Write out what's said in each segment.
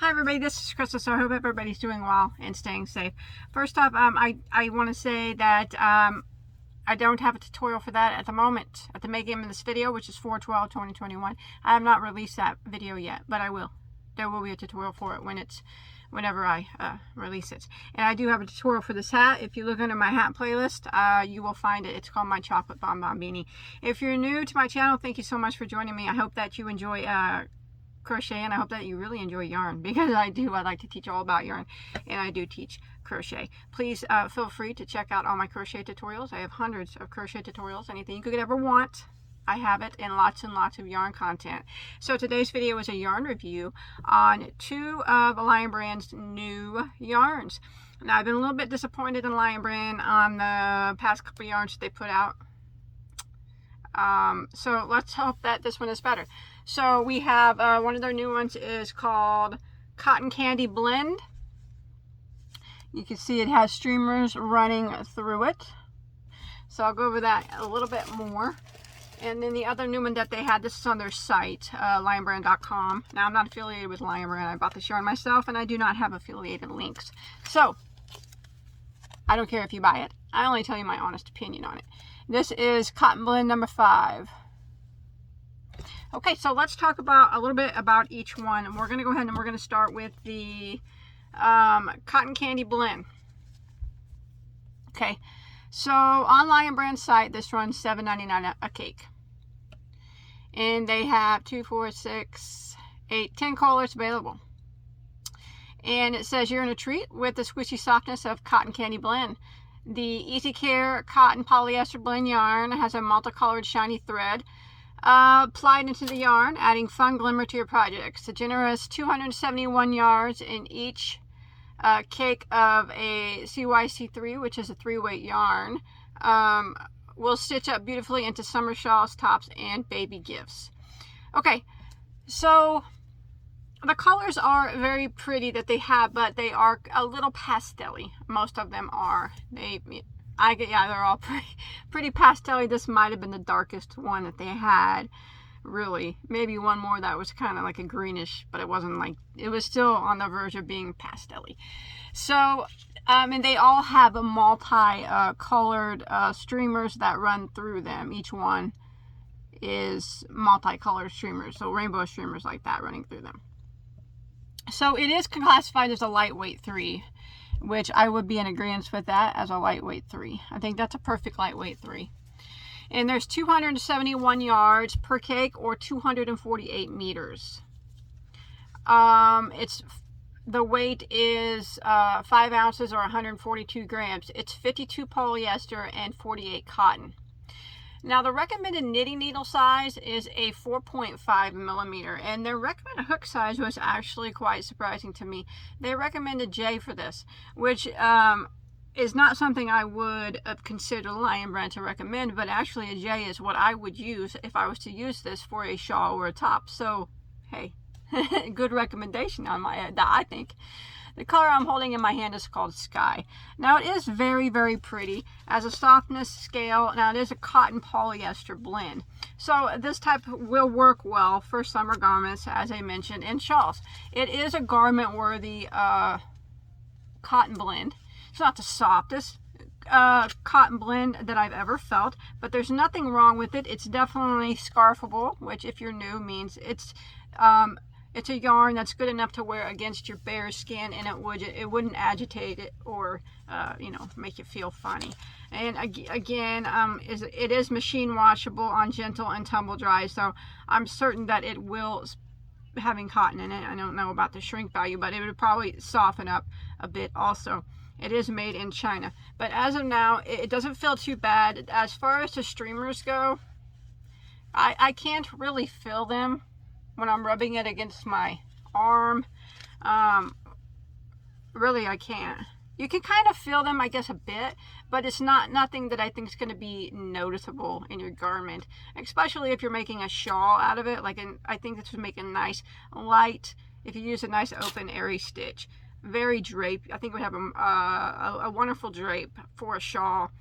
Hi everybody, this is Crystal, so I hope everybody's doing well and staying safe. First off, I want to say that I don't have a tutorial for that at the moment. At the making of this video, which is 4/12/2021, I have not released that video yet, but I will. There will be a tutorial for it whenever I release it. And I do have a tutorial for this hat. If you look under my hat playlist, you will find it. It's called my Chocolate Bonbon Beanie. If you're new to my channel, thank you so much for joining me. I hope that you enjoy crochet, and I hope that you really enjoy yarn, because I do. I like to teach all about yarn, and I do teach crochet. Please feel free to check out all my crochet tutorials. I have hundreds of crochet tutorials. Anything you could ever want, I have it, and lots of yarn content. So today's video is a yarn review on two of Lion Brand's new yarns. Now, I've been a little bit disappointed in Lion Brand on the past couple yarns they put out. So let's hope that this one is better. So we have one of their new ones is called Cotton Candy Blend. You can see it has streamers running through it. So I'll go over that a little bit more. And then the other new one that they had, this is on their site, lionbrand.com. Now, I'm not affiliated with Lion Brand. I bought this yarn myself, and I do not have affiliated links. So I don't care if you buy it. I only tell you my honest opinion on it. This is Cotton Blend number 5. Okay, so let's talk about a little bit about each one. And we're going to go ahead and we're going to start with the Cotton Candy Blend. Okay, so on Lion Brand's site, this runs $7.99 a cake. And they have 2, 4, 6, 8, 10 colors available. And it says you're in a treat with the squishy softness of Cotton Candy Blend. The Easy Care Cotton Polyester Blend yarn has a multicolored shiny thread applied into the yarn, adding fun glimmer to your projects. A generous 271 yards in each cake of a CYC3, which is a 3-weight yarn, will stitch up beautifully into summer shawls, tops, and baby gifts. Okay, so the colors are very pretty that they have, but they are a little pastel-y. Most of them are. They're all pretty pastel-y. This might have been the darkest one that they had, really. Maybe one more that was kind of like a greenish, but it wasn't like, it was still on the verge of being pastel-y. So, and they all have a multi-colored streamers that run through them. Each one is multicolored streamers, so rainbow streamers like that running through them. So it is classified as a lightweight 3, which I would be in agreement with that as a lightweight 3. I think that's a perfect lightweight 3. And there's 271 yards per cake, or 248 meters. The weight is 5 ounces, or 142 grams. It's 52 polyester and 48 cotton. Now, the recommended knitting needle size is a 4.5 millimeter, and their recommended hook size was actually quite surprising to me. They recommended J for this, which is not something I would have considered Lion Brand to recommend, but actually a J is what I would use if I was to use this for a shawl or a top. So, hey, good recommendation on my end, I think. The color I'm holding in my hand is called Sky. Now, it is very, very pretty as a softness scale. Now, it is a cotton polyester blend. So this type will work well for summer garments, as I mentioned, and shawls. It is a garment-worthy cotton blend. It's not the softest cotton blend that I've ever felt, but there's nothing wrong with it. It's definitely scarfable, which, if you're new, means it's a yarn that's good enough to wear against your bare skin, and it wouldn't agitate it or make it feel funny. And again, it is machine washable on gentle and tumble dry, so I'm certain that it will, having cotton in it, I don't know about the shrink value, but it would probably soften up a bit also. It is made in China, but as of now, it doesn't feel too bad. As far as the streamers go, I can't really feel them when I'm rubbing it against my arm. Really, I can't. You can kind of feel them, I guess, a bit, but it's nothing that I think is going to be noticeable in your garment, especially if you're making a shawl out of it. I think this would make a nice light, if you use a nice open airy stitch. Very draped. I think it would have a wonderful drape for a shawl.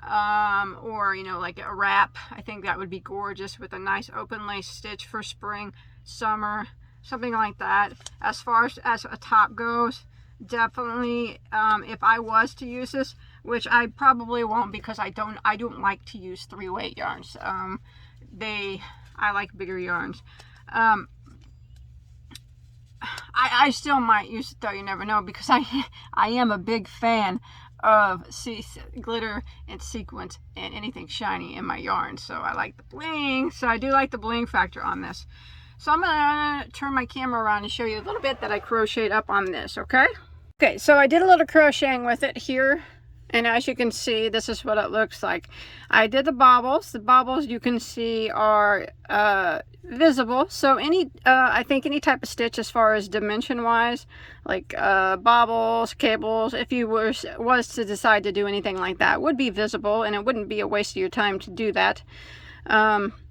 Or like a wrap. I think that would be gorgeous with a nice open lace stitch for spring, summer, something like that. As far as a top goes, definitely, if I was to use this, which I probably won't because I don't like to use 3-weight yarns. I like bigger yarns. I still might use it though, you never know, because I am a big fan of glitter and sequins and anything shiny in my yarn. So I like the bling. So I do like the bling factor on this. So I'm gonna turn my camera around and show you a little bit that I crocheted up on this, okay? Okay, so I did a little crocheting with it here. And as you can see, this is what it looks like. I did the bobbles. The bobbles you can see are visible. So I think any type of stitch as far as dimension wise, like bobbles, cables, if you was to decide to do anything like that, would be visible, and it wouldn't be a waste of your time to do that.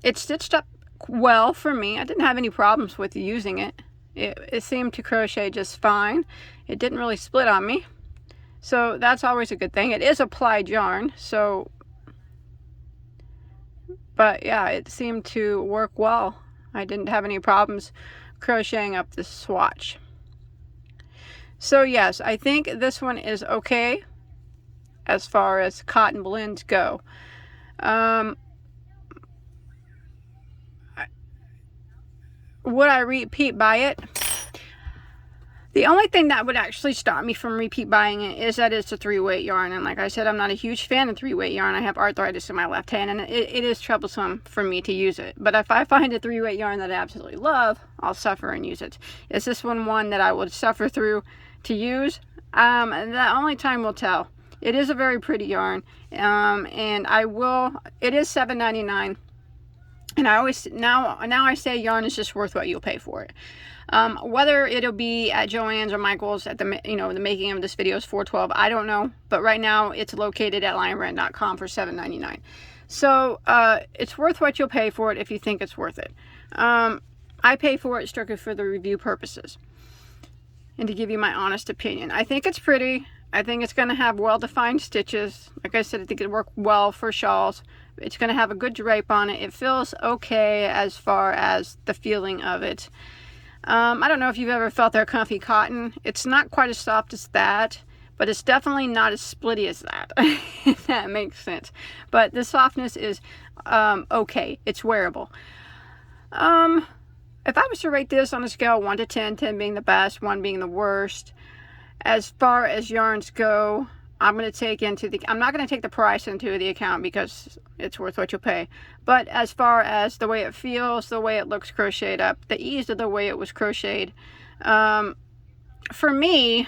It stitched up well for me. I didn't have any problems with using it. It seemed to crochet just fine. It didn't really split on me. So that's always a good thing. It is applied yarn, so, but yeah, it seemed to work well. I didn't have any problems crocheting up the swatch. So yes, I think this one is okay as far as cotton blends go. Would I repeat buy it? The only thing that would actually stop me from repeat buying it is that it's a 3-weight yarn. And like I said, I'm not a huge fan of 3-weight yarn. I have arthritis in my left hand, and it is troublesome for me to use it. But if I find a 3-weight yarn that I absolutely love, I'll suffer and use it. Is this one that I would suffer through to use? The only time will tell. It is a very pretty yarn, and it is $7.99. And I always, now I say yarn is just worth what you'll pay for it. Whether it'll be at Joann's or Michael's at the making of this video is $4.12, I don't know. But right now it's located at lionbrand.com for $7.99. So it's worth what you'll pay for it if you think it's worth it. I pay for it strictly for the review purposes and to give you my honest opinion. I think it's pretty. I think it's going to have well-defined stitches. Like I said, I think it'll work well for shawls. It's going to have a good drape on it. It feels okay as far as the feeling of it. I don't know if you've ever felt their comfy cotton. It's not quite as soft as that, but it's definitely not as splitty as that, if that makes sense. But the softness is okay. It's wearable. If I was to rate this on a scale 1 to 10, 10 being the best, 1 being the worst, as far as yarns go, I'm not going to take the price into the account because it's worth what you pay. But as far as the way it feels, the way it looks crocheted up, the ease of the way it was crocheted, for me,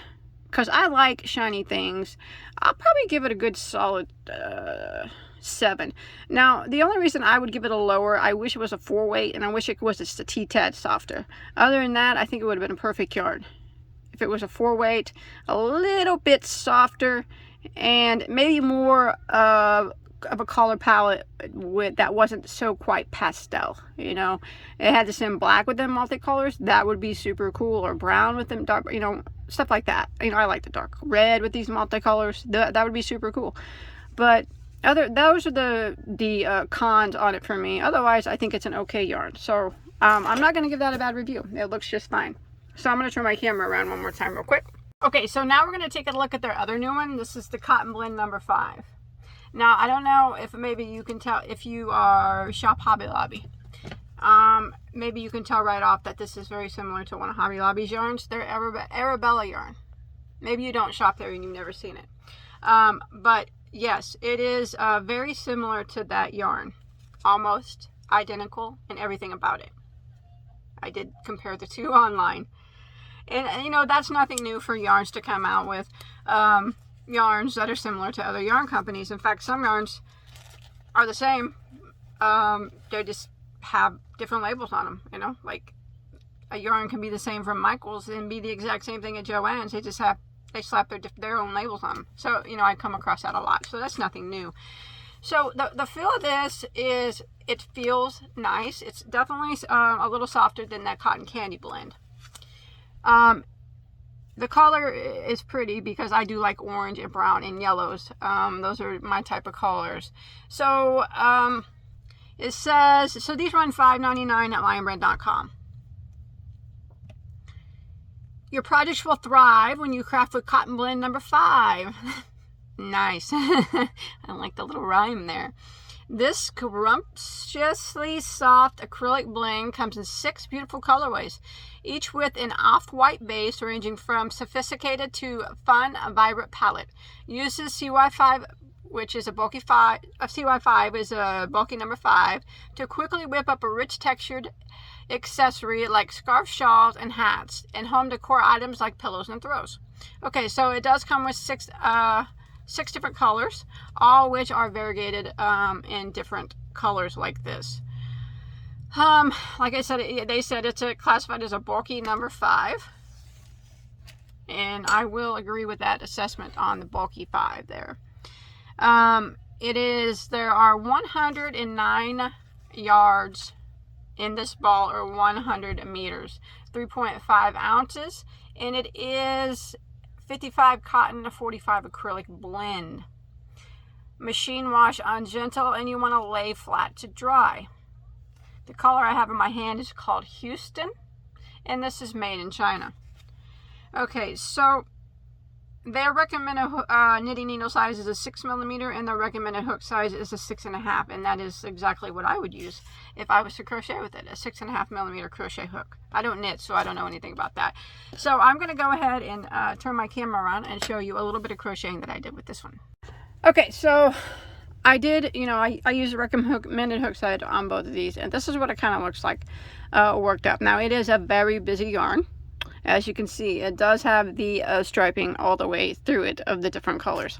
because I like shiny things, I'll probably give it a good solid 7. Now, the only reason I would give it a lower, I wish it was a 4-weight, and I wish it was just a teeny-tad softer. Other than that, I think it would have been a perfect yarn. If it was a 4-weight, a little bit softer, and maybe more of a color palette that wasn't so quite pastel, you know. It had the same black with them multicolors, that would be super cool, or brown with them dark, you know, stuff like that. You know, I like the dark red with these multicolors. That would be super cool. But those are the cons on it for me. Otherwise, I think it's an okay yarn. So I'm not going to give that a bad review. It looks just fine. So I'm going to turn my camera around one more time real quick. Okay, so now we're going to take a look at their other new one. This is the Cotton Blend number 5. Now, I don't know if maybe you can tell if you are shop Hobby Lobby. Maybe you can tell right off that this is very similar to one of Hobby Lobby's yarns. They're Arabella yarn. Maybe you don't shop there and you've never seen it. But yes, it is very similar to that yarn. Almost identical in everything about it. I did compare the two online. And, you know, that's nothing new for yarns to come out with yarns that are similar to other yarn companies. In fact, some yarns are the same. They just have different labels on them, you know. Like, a yarn can be the same from Michael's and be the exact same thing at Joann's. They slap their own labels on them. So, you know, I come across that a lot. So that's nothing new. So the feel of this is, it feels nice. It's definitely a little softer than that Cotton Candy blend. The color is pretty because I do like orange and brown and yellows. Those are my type of colors. So it says, so these run $5.99 at lionbrand.com. Your projects will thrive when you craft with cotton blend number 5. Nice. I like the little rhyme there. This scrumptiously soft acrylic blend comes in 6 beautiful colorways, each with an off-white base ranging from sophisticated to fun, vibrant palette. Uses CY5, which is a bulky 5. CY5 is a bulky number 5 to quickly whip up a rich textured accessory like scarves, shawls, and hats, and home decor items like pillows and throws. Okay, so it does come with 6 different colors, all which are variegated in different colors like this. Like I said, they said it's classified as a bulky number 5, and I will agree with that assessment on the bulky 5 there. There are 109 yards in this ball, or 100 meters, 3.5 ounces, and it is 55 cotton to 45 acrylic blend. Machine wash on gentle, and you want to lay flat to dry. The color I have in my hand is called Houston, and this is made in China. Okay, so their recommended knitting needle size is a 6mm, and their recommended hook size is a 6.5, and that is exactly what I would use if I was to crochet with it, a 6.5mm crochet hook. I don't knit, so I don't know anything about that. So I'm going to go ahead and turn my camera around and show you a little bit of crocheting that I did with this one. Okay, so I did, I use a recommended hook size on both of these, and this is what it kind of looks like worked up. Now, it is a very busy yarn. As you can see, it does have the striping all the way through it of the different colors.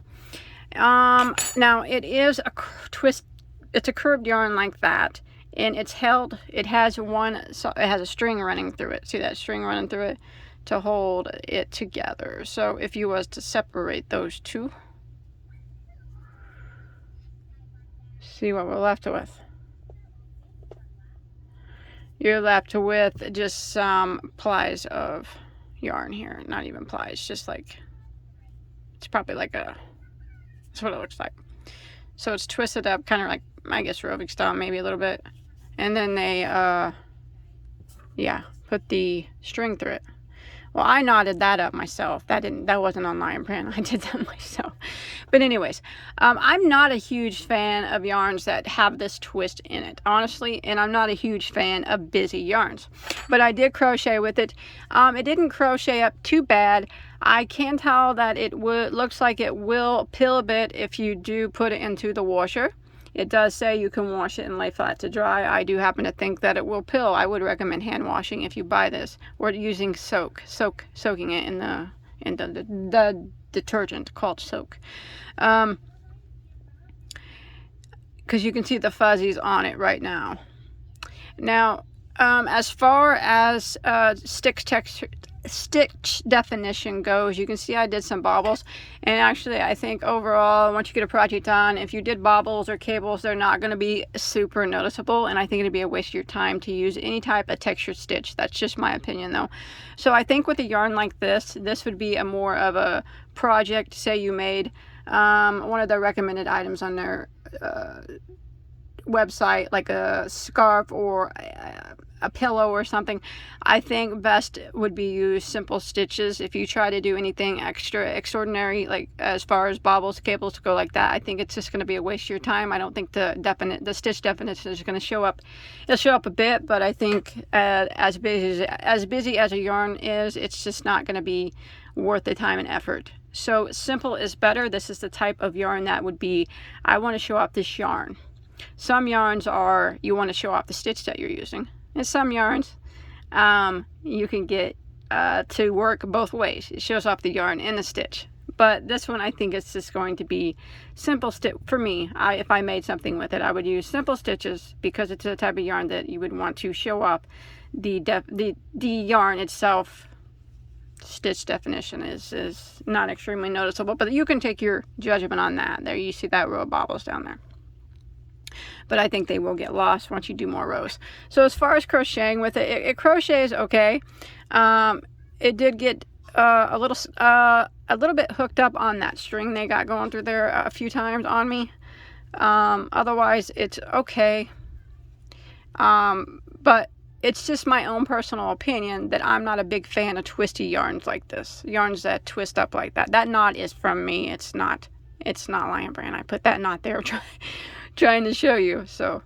Now, it is a twist. It's a curved yarn like that, and it's held. It has a string running through it. See that string running through it to hold it together. So if you was to separate those two, see what we're left with. You're left with just some plies of yarn here. Not even plies, just like, it's probably like that's what it looks like. So it's twisted up, kind of like, I guess, roving style, maybe a little bit. And then they, put the string through it. Well, I knotted that up myself. That wasn't on Lion Brand. I did that myself. But anyways, I'm not a huge fan of yarns that have this twist in it, honestly, and I'm not a huge fan of busy yarns. But I did crochet with it. It didn't crochet up too bad. I can tell that looks like it will pill a bit if you do put it into the washer. It does say you can wash it and lay flat to dry. I do happen to think that it will pill. I would recommend hand washing if you buy this, or using soaking it in the detergent called soak, because you can see the fuzzies on it right now. Now, as far as stitch definition goes, you can see I did some bobbles, and actually I think overall, once you get a project done, if you did bobbles or cables, they're not going to be super noticeable, and I think it'd be a waste of your time to use any type of textured stitch. That's just my opinion though. So I think with a yarn like this would be a more of a project. Say you made one of the recommended items on their website, like a scarf or a pillow or something. I think best would be use simple stitches. If you try to do anything extraordinary, like as far as bobbles, cables go like that, I think it's just going to be a waste of your time. I don't think the stitch definition is going to show up. It'll show up a bit, but I think as busy as a yarn is, it's just not going to be worth the time and effort. So simple is better. This is the type of yarn that would be, I want to show off this yarn. Some yarns are, you want to show off the stitch that you're using. And some yarns, you can get to work both ways. It shows off the yarn and the stitch. But this one, I think it's just going to be simple stitch. For me, if I made something with it, I would use simple stitches, because it's the type of yarn that you would want to show off the yarn itself. Stitch definition is not extremely noticeable, but you can take your judgment on that. There, you see that row of bobbles down there. But I think they will get lost once you do more rows. So as far as crocheting with it, it crochets okay. It did get a little bit hooked up on that string they got going through there a few times on me. Otherwise, it's okay. But it's just my own personal opinion that I'm not a big fan of twisty yarns like this. Yarns that twist up like that. That knot is from me. It's not Lion Brand. I put that knot there trying to show you. So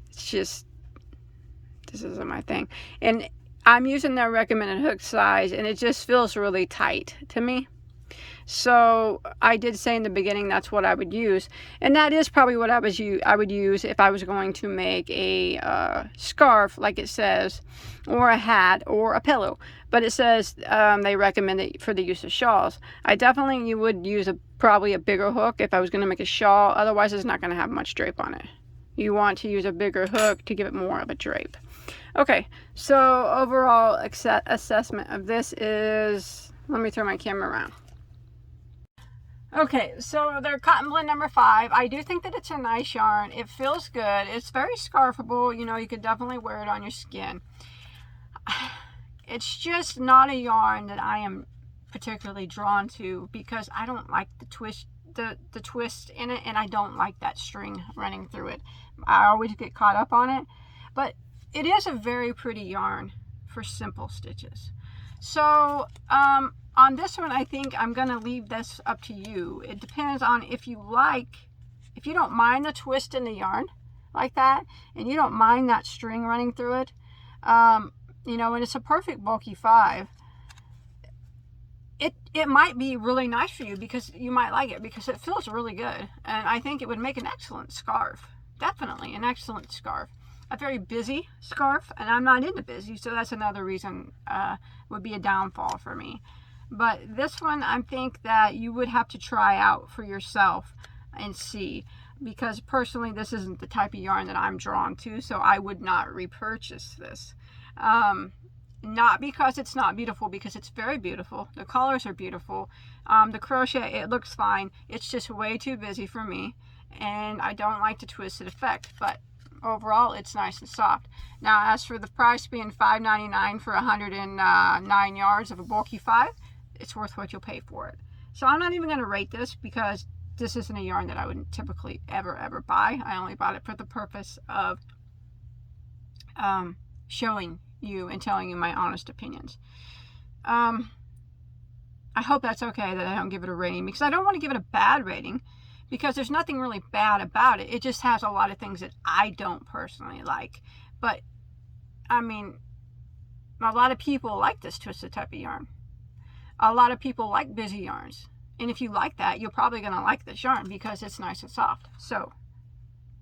it's just, this isn't my thing. And I'm using their recommended hook size, and it just feels really tight to me. So I did say in the beginning that's what I would use, and that is probably what I would use if I was going to make a scarf, like it says, or a hat or a pillow. But it says they recommend it for the use of shawls. I definitely would use probably a bigger hook if I was going to make a shawl. Otherwise, it's not going to have much drape on it. You want to use a bigger hook to give it more of a drape. Okay, so overall assessment of this is, let me turn my camera around. Okay, so they're cotton blend number 5. I do think that it's a nice yarn. It feels good. It's very scarfable. You know, you could definitely wear it on your skin. It's just not a yarn that I am particularly drawn to because I don't like the twist in it, and I don't like that string running through it. I always get caught up on it, but it is a very pretty yarn for simple stitches. So on this one, I think I'm going to leave this up to you. It depends on if you don't mind the twist in the yarn like that, and you don't mind that string running through it, you know, and it's a perfect bulky 5. It might be really nice for you because you might like it because it feels really good, and I think it would make an excellent scarf. Definitely an excellent scarf. A very busy scarf, and I'm not into busy, so that's another reason would be a downfall for me. But this one, I think that you would have to try out for yourself and see, because personally this isn't the type of yarn that I'm drawn to, so I would not repurchase this. Not because it's not beautiful, because it's very beautiful. The colors are beautiful. The crochet, it looks fine. It's just way too busy for me, and I don't like the twisted effect, but overall it's nice and soft. Now, as for the price being $5.99 for 109 yards of a bulky 5, it's worth what you'll pay for it. So I'm not even going to rate this because this isn't a yarn that I would typically ever buy. I only bought it for the purpose of showing you and telling you my honest opinions. I hope that's okay that I don't give it a rating, because I don't want to give it a bad rating, because there's nothing really bad about it. It just has a lot of things that I don't personally like. But I mean, a lot of people like this twisted type of yarn. A lot of people like busy yarns, and if you like that, you're probably going to like this yarn because it's nice and soft. So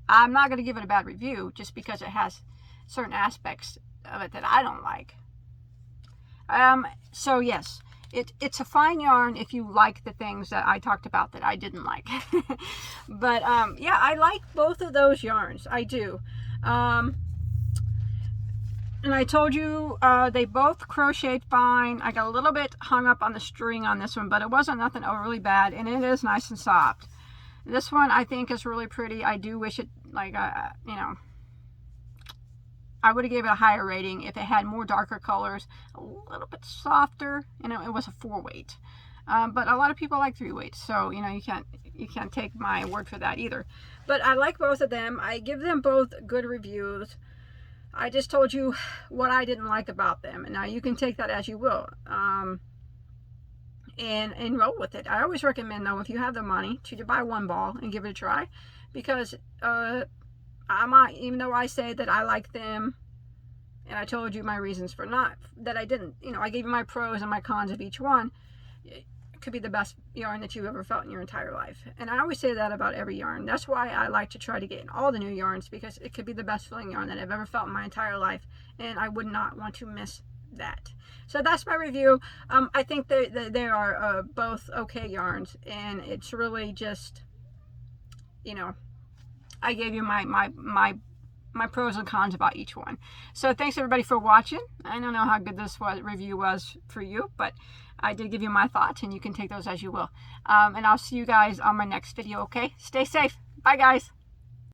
I'm not going to give it a bad review just because it has certain aspects of it that I don't like. So yes, it's a fine yarn if you like the things that I talked about that I didn't like. But yeah, I like both of those yarns. I do. And I told you they both crocheted fine. I got a little bit hung up on the string on this one, but it wasn't nothing overly bad, and it is nice and soft. This one I think is really pretty. I do wish it, like, you know, I would have gave it a higher rating if it had more darker colors, a little bit softer, and it was a 4-weight. But a lot of people like 3-weights, so you know, you can't take my word for that either. But I like both of them. I give them both good reviews. I just told you what I didn't like about them, and now you can take that as you will, and roll with it. I always recommend, though, if you have the money, to buy one ball and give it a try, because even though I say that I like them, and I told you my reasons for not, that I didn't, you know, I gave you my pros and my cons of each one. It could be the best yarn that you've ever felt in your entire life, and I always say that about every yarn. That's why I like to try to get in all the new yarns, because it could be the best feeling yarn that I've ever felt in my entire life, and I would not want to miss that. So that's my review. I think they are both okay yarns, and it's really just, you know, I gave you my pros and cons about each one. So thanks everybody for watching. I don't know how good this review was for you, but I did give you my thoughts, and you can take those as you will. And I'll see you guys on my next video, okay? Stay safe. Bye, guys.